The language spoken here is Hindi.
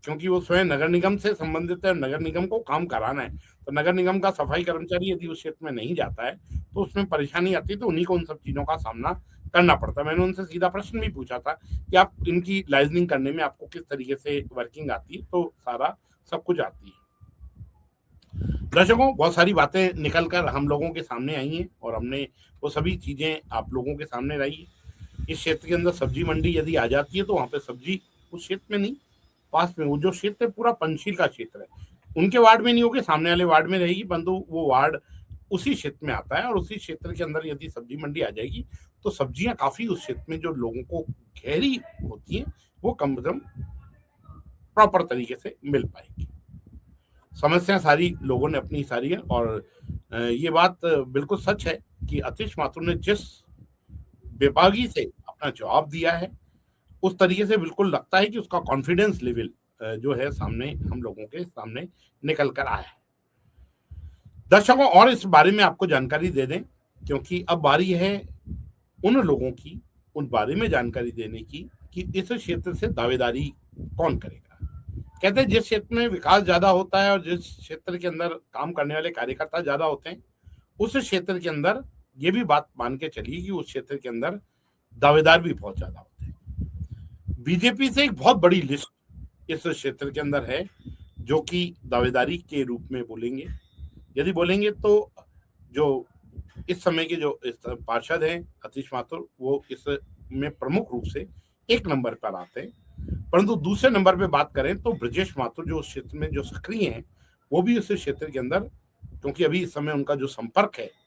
क्योंकि वो स्वयं नगर निगम से संबंधित है और नगर निगम को काम कराना है। तो नगर निगम का सफाई कर्मचारी यदि उस क्षेत्र में नहीं जाता है तो उसमें परेशानी आती है, तो उन्हीं को उन सब चीज़ों का सामना करना पड़ता है। मैंने उनसे सीधा प्रश्न भी पूछा था कि आप इनकी लाइजनिंग करने में आपको किस तरीके से वर्किंग आती है, तो सारा सब कुछ आती है। दर्शकों, बहुत सारी बातें निकल कर हम लोगों के सामने आई हैं और हमने वो सभी चीज़ें आप लोगों के सामने लाई है। इस क्षेत्र के अंदर सब्जी मंडी यदि आ जाती है तो वहाँ पे सब्जी उस क्षेत्र में नहीं, पास में वो जो क्षेत्र है पूरा पंचशील का क्षेत्र है, उनके वार्ड में नहीं होगी, सामने वाले वार्ड में रहेगी, परंतु वो वार्ड उसी क्षेत्र में आता है और उसी क्षेत्र के अंदर यदि सब्जी मंडी आ जाएगी तो सब्जियां काफी उस क्षेत्र में जो लोगों को गहरी होती हैं वो कम से कम प्रॉपर तरीके से मिल पाएगी। समस्या सारी लोगों ने अपनी सारी है और ये बात बिल्कुल सच है कि अतीश माथुर ने जिस बेबागी से अपना जवाब दिया है उस तरीके से बिल्कुल लगता है कि उसका कॉन्फिडेंस लेवल जो है सामने हम लोगों के सामने निकल कर आया है। दर्शकों, और इस बारे में आपको जानकारी दे दें क्योंकि अब बारी है उन लोगों की उन बारे में जानकारी देने की कि इस क्षेत्र से दावेदारी कौन करेगा। कहते हैं जिस क्षेत्र में विकास ज्यादा होता है और जिस क्षेत्र के अंदर काम करने वाले कार्यकर्ता ज्यादा होते हैं उस क्षेत्र के अंदर ये भी बात मान के चलिए कि उस क्षेत्र के अंदर दावेदार भी बहुत ज्यादा होते हैं। बीजेपी से एक बहुत बड़ी लिस्ट इस क्षेत्र के अंदर है जो कि दावेदारी के रूप में बोलेंगे। यदि बोलेंगे तो जो इस समय के जो इस पार्षद हैं अतीश माथुर वो इसमें प्रमुख रूप से एक नंबर पर आते हैं, परंतु दूसरे नंबर पे बात करें तो ब्रजेश माथुर जो उस क्षेत्र में जो सक्रिय हैं वो भी उस क्षेत्र के अंदर, क्योंकि अभी इस समय उनका जो संपर्क है